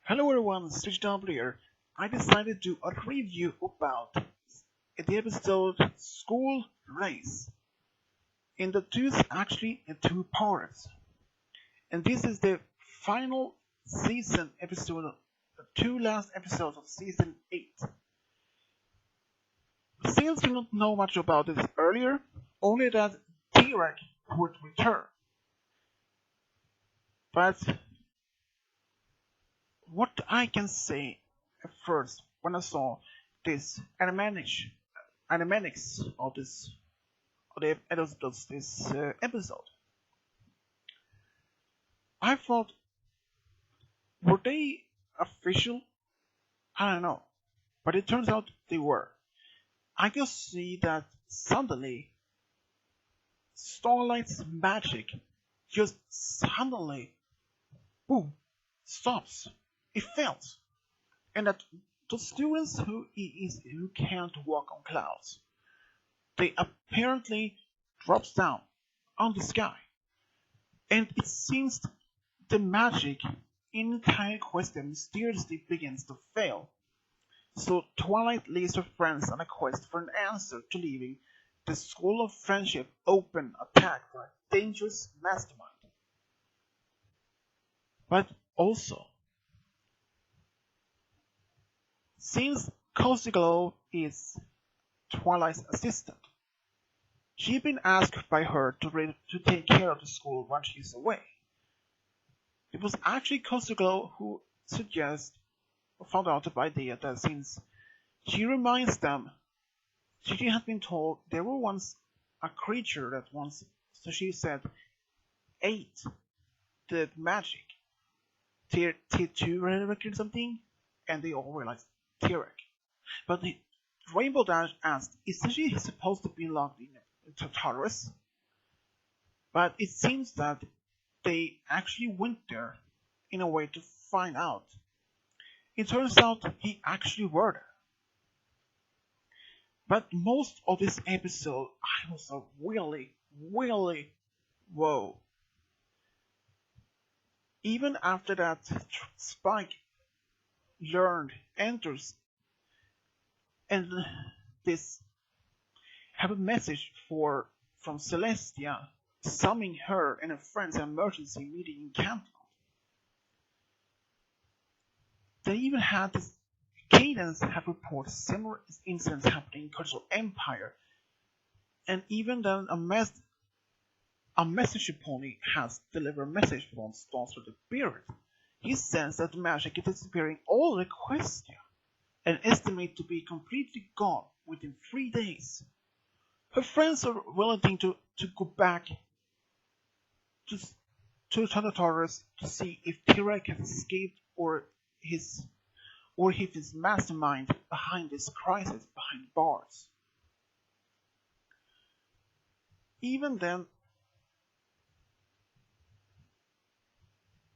Hello everyone, Stitch Double here. I decided to do a review about the episode School Race. And the two is actually in two parts. And this is the final season episode, the two last episodes of season 8. Since we don't know much about this earlier, only that T-Rex would return. But what I can say at first when I saw this animatics of this episode, I thought, were they official? I don't know, but it turns out they were. I could see that suddenly Starlight's magic just suddenly, boom, stops. It fails, and that the students who can't walk on clouds, they apparently drops down on the sky, and it seems the magic in the entire quest mysteriously begins to fail. So Twilight leads her friends on a quest for an answer to leaving the School of Friendship open attack by a dangerous mastermind. But also, since Cozy Glow is Twilight's assistant, she's been asked by her to take care of the school when she's away. It was actually Cozy Glow who found out the idea that since she reminds them, she has been told there were once a creature that once, so she said, ate the magic. T2 record or something, and they all realized T-Rex. But the Rainbow Dash asked, isn't she supposed to be locked into Tartarus? But it seems that they actually went there in a way to find out. It turns out he actually were there. But most of this episode, I was really, whoa. Even after that, Spike enters, and this have a message from Celestia summoning her and her friends an emergency meeting in Canton. They even had this Cadence have reported similar incidents happening in Cultural Empire, and even then a messenger pony has delivered a message from Storms with the Beard. He says that the magic is disappearing all the Equestria and estimated to be completely gone within 3 days. Her friends are willing to go back to Tartarus to see if T-Rex has escaped or if his mastermind behind this crisis behind bars. Even then,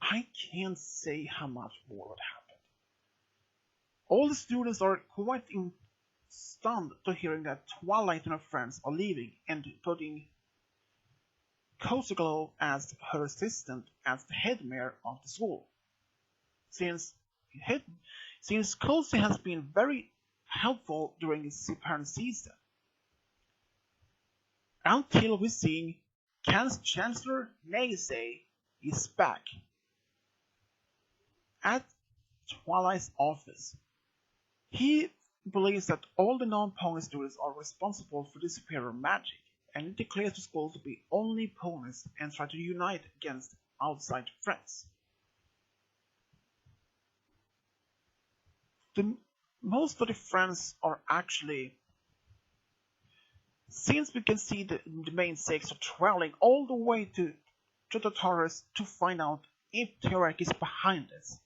I can't say how much more would happen. All the students are quite stunned to hearing that Twilight and her friends are leaving and putting Cozy Glow as her assistant as the head mayor of the school. Since Cozy has been very helpful during his parent season. Until we see Chancellor Raze is back at Twilight's office. He believes that all the non-pony students are responsible for the superior magic, and he declares the school to be only ponies and try to unite against outside threats. Most of the friends are actually, since we can see the main six are traveling all the way to the Taurus to find out if T-Rex is behind this.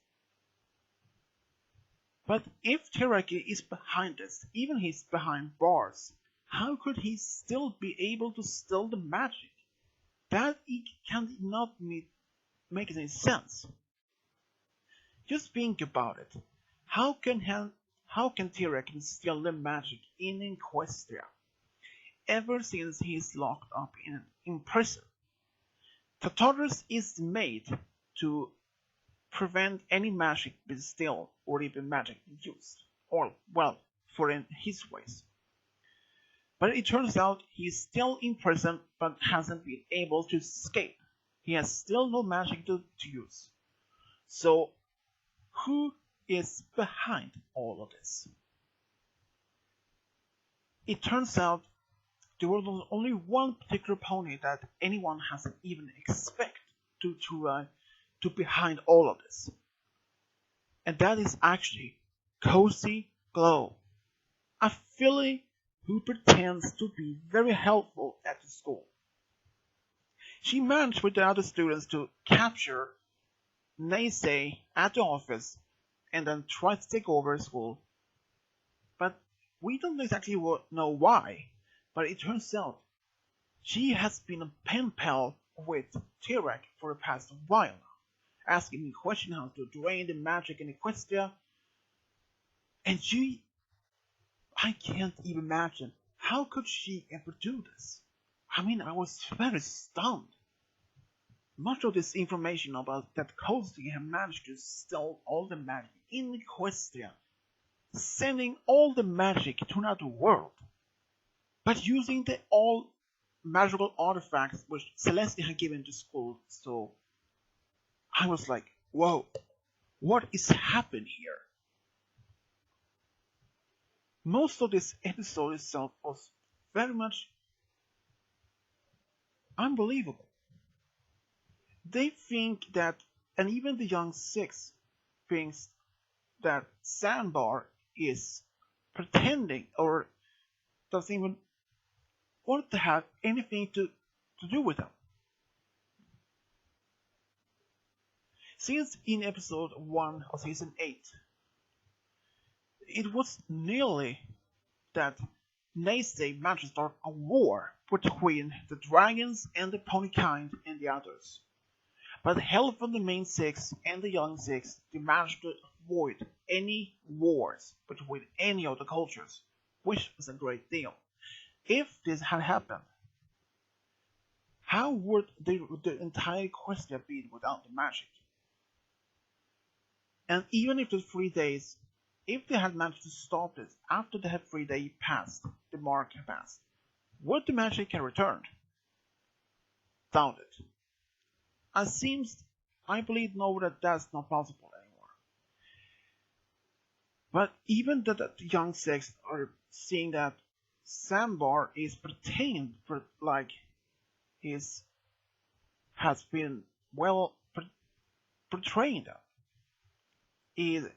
But if T-Rex is behind this, even he's behind bars, how could he still be able to steal the magic? That cannot make any sense. Just think about it. How can T-Rex steal the magic in Equestria? Ever since he's locked up in prison. Tartarus is made to prevent any magic being stolen or even magic used, or, well, for in his ways. But it turns out he is still in prison but hasn't been able to escape. He has still no magic to use. So, who is behind all of this? It turns out there was only one particular pony that anyone hasn't even expected to behind all of this. And that is actually Cozy Glow, a filly who pretends to be very helpful at the school. She managed with the other students to capture Naysay at the office and then try to take over school. But we don't exactly know why, but it turns out she has been a pen pal with Tirek for the past while now, asking me questions how to drain the magic in Equestria. And I can't even imagine, how could she ever do this? I mean, I was very stunned. Much of this information about that Cozy had managed to steal all the magic in Equestria, sending all the magic to another world, but using the all magical artifacts which Celestia had given to school. So I was like, whoa, what is happening here? Most of this episode itself was very much unbelievable. They think that, and even the young six thinks that Sandbar is pretending or doesn't even want to have anything to do with them. Since in episode 1 of season 8, it was nearly that Naysay managed to start a war between the dragons and the pony kind and the others. But the help from the main six and the young six, they managed to avoid any wars between any of the cultures, which was a great deal. If this had happened, how would the entire quest have been without the magic? And even if the 3 days, if they had managed to stop this after the 3 days passed, the mark had passed, would the magic have returned? Doubt it. I believe now that that's not possible anymore. But even the young six are seeing that Sandbar is pretending like has been well portraying them.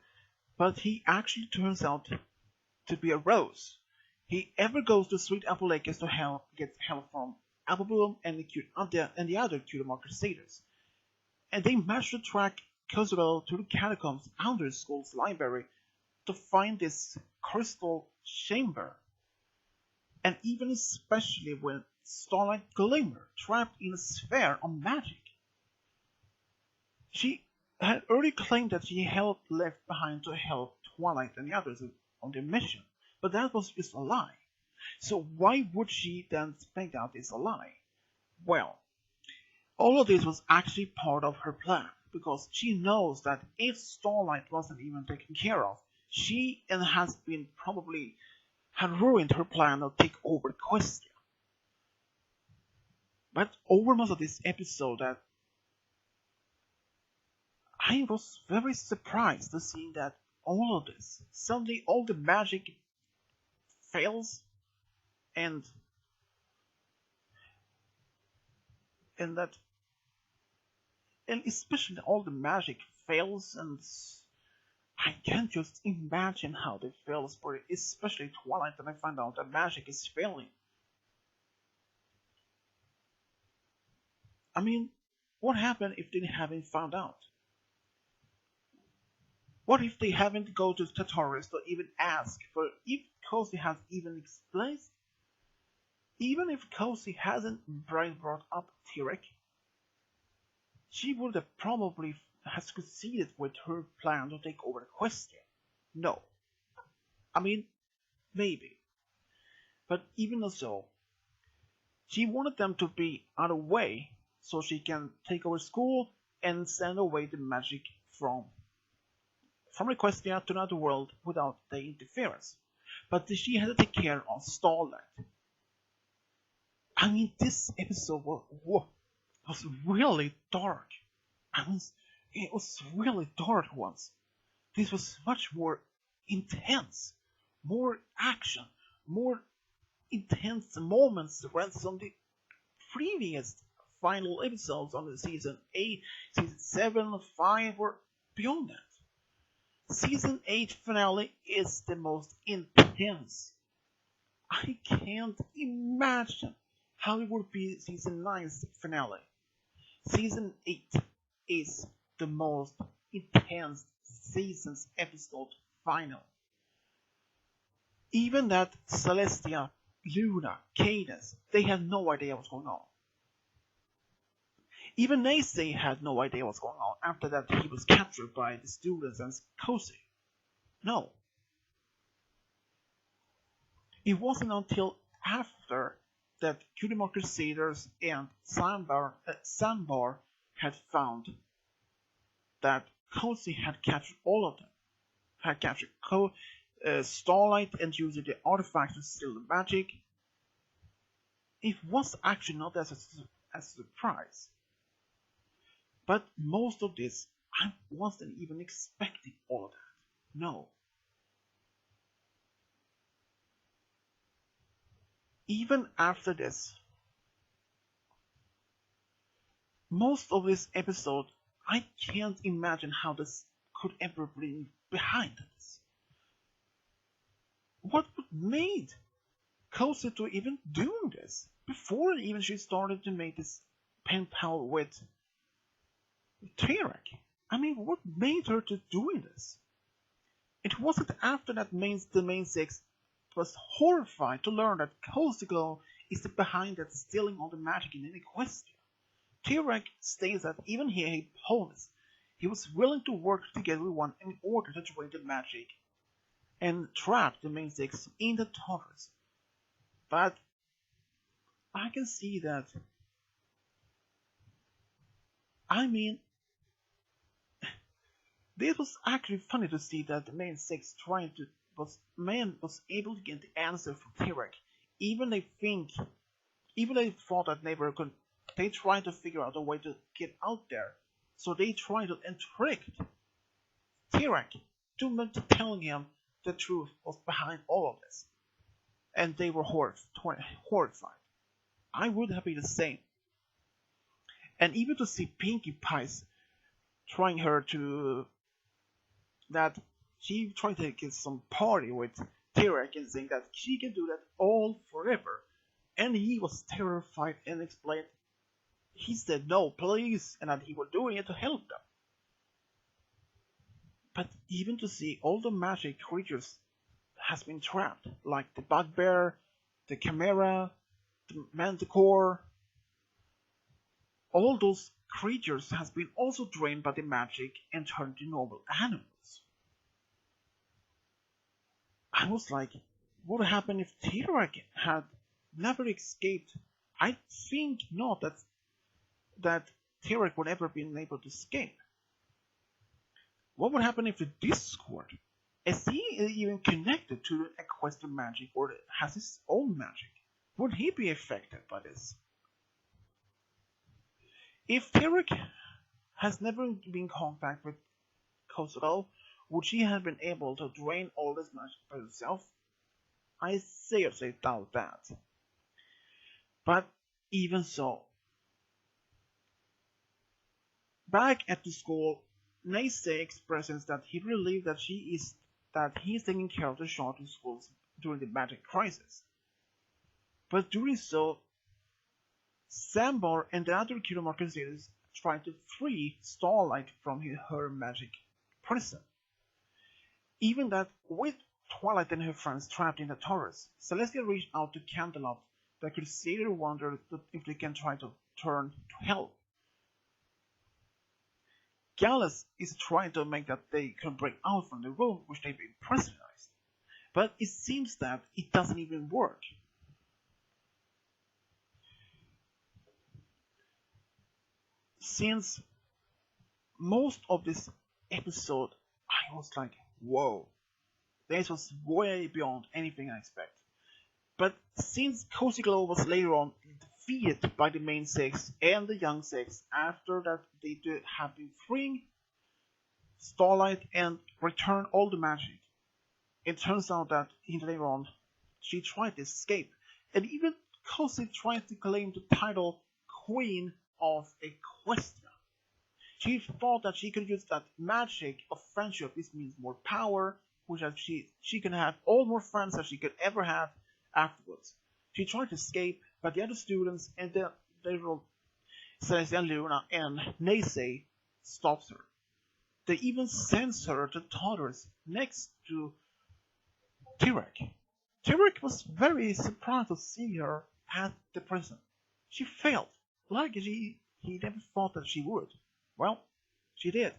But he actually turns out to be a Rose. He ever goes to Sweet Apple Lake to get help from Apple Bloom and the other Cutemark Crusaders. And they managed to track Kozugo to the catacombs under the school's library to find this crystal chamber. And even especially with Starlight Glimmer trapped in a sphere of magic. She had already claimed that she had left behind to help Twilight and the others on their mission, but that was just a lie. So why would she then make out it's a lie? Well, all of this was actually part of her plan, because she knows that if Starlight wasn't even taken care of, she and has been probably had ruined her plan to take over Equestria. But over most of this episode, that I was very surprised to see that all of this, suddenly all the magic fails, and especially all the magic fails, and I can't just imagine how they fails, but especially Twilight, and I find out that magic is failing. I mean, what happened if they haven't found out? What if they haven't go to Tataris to even ask for if Cozy has even explained? Even if Cozy hasn't brought up Tirek, she would have probably has succeeded with her plan to take over the question. No. I mean, maybe. But even so, she wanted them to be out of the way so she can take over school and send away the magic from Equestria to another world without their interference. But she had to take care of Starlight. I mean, this episode was really dark. I mean, it was really dark once. This was much more intense, more action, more intense moments than on the previous final episodes on the season 8, season 7, 5, or beyond that. Season 8 finale is the most intense. I can't imagine how it would be season 9's finale. Season 8 is the most intense season's episode final. Even that Celestia, Luna, Cadence, they had no idea what's going on. Even Nace had no idea what's going on after that he was captured by the students and Cozy. No. It wasn't until after that Cutie Crusaders and Sandbar had found that Cozy had captured all of them. Had captured Starlight and used the artifacts to steal the magic. It was actually not as a surprise. But most of this, I wasn't even expecting all of that. No. Even after this, most of this episode, I can't imagine how this could ever be behind this. What made Cozy to even doing this? Before even she started to make this pen pal with Terek. I mean, what made her to doing this? It wasn't after that the main six was horrified to learn that Cozy Glow is behind that stealing all the magic in any question. Terek states that even he hated opponents, he was willing to work together with one in order to drain the magic and trap the main six in the towers. But I can see that. I mean, this was actually funny to see that the main six was able to get the answer from Terek. Even they thought that never could. They tried to figure out a way to get out there, so they tried to trick Terek to telling him the truth was behind all of this, and they were horrified. I would have been the same, and even to see Pinkie Pie's trying her to that she tried to get some party with Terek and saying that she can do that all forever, and he was terrified and explained. He said no, please, and that he was doing it to help them. But even to see all the magic creatures has been trapped, like the bugbear, the chimera, the manticore, all those creatures has been also drained by the magic and turned to normal animals. I was like, what would happen if Terek had never escaped? I think not that Terek would ever been able to escape. What would happen if the Discord, is he even connected to Equestrian magic or has his own magic? Would he be affected by this? If Terek has never been in contact with Cozy Glow, would she have been able to drain all this magic by herself? I seriously doubt that. But even so, back at the school, Nace expresses that he believes that he is taking care of the shorter schools during the magic crisis. But doing so, Sambar and the other Kilo Crusaders try to free Starlight from her magic prison. Even that with Twilight and her friends trapped in the Taurus, Celestia reached out to Candelot, the Crusader wondered if they can try to turn to hell. Gallus is trying to make that they can break out from the room which they've been pressurized, but it seems that it doesn't even work. Since most of this episode, I was like, whoa, this was way beyond anything I expected. But since Cozy Glow was later on defeated by the main six and the young six, after that they have been freeing Starlight and return all the magic, it turns out that later on she tried to escape, and even Cozy tried to claim the title Queen of Equestria. She thought that she could use that magic of friendship. This means more power, which she can have all more friends that she could ever have afterwards. She tried to escape, but the other students and the little Celestia Luna and Nace stops her. They even sends her to Tartarus next to Tirek. Tirek was very surprised to see her at the prison. She failed, like he never thought that she would. Well, she did.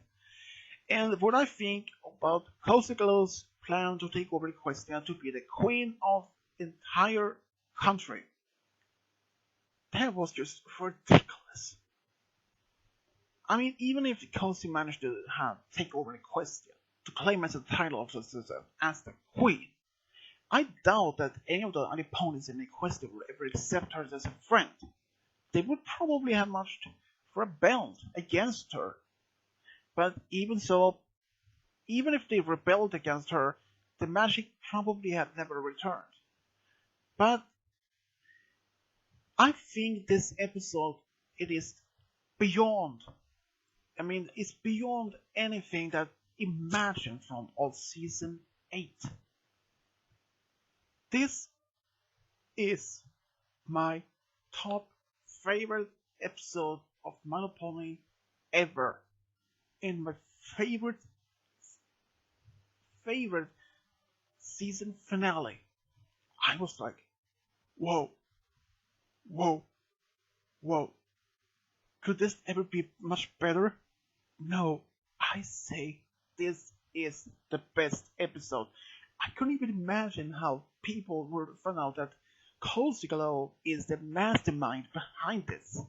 And what I think about Cozy Glow's plan to take over Equestria to be the queen of the entire country, that was just ridiculous. I mean, even if Cozy managed to take over Equestria, to claim as the title of as the queen, I doubt that any of the opponents in Equestria would ever accept her as a friend. They would probably have much rebelled against her. But even so, even if they rebelled against her, the magic probably had never returned. But I think this episode, it is beyond. I mean, it's beyond anything that imagined from all season 8. This is my top favorite episode of My Little Pony ever. And my favorite season finale. I was like, whoa, whoa, whoa. Could this ever be much better? No, I say this is the best episode. I couldn't even imagine how people would find out that Cozy Glow is the mastermind behind this.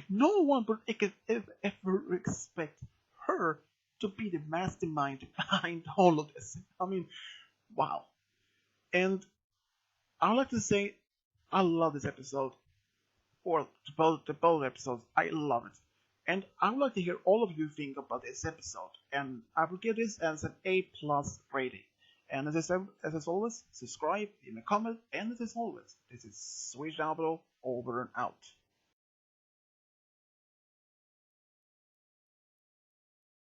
No one would ever expect her to be the mastermind behind all of this. I mean, wow. And I would like to say I love this episode. Or the both episodes. I love it. And I would like to hear all of you think about this episode. And I will give this as an A+ rating. And as always, subscribe, leave a comment, and as always, this is Switch Down Below, over and out.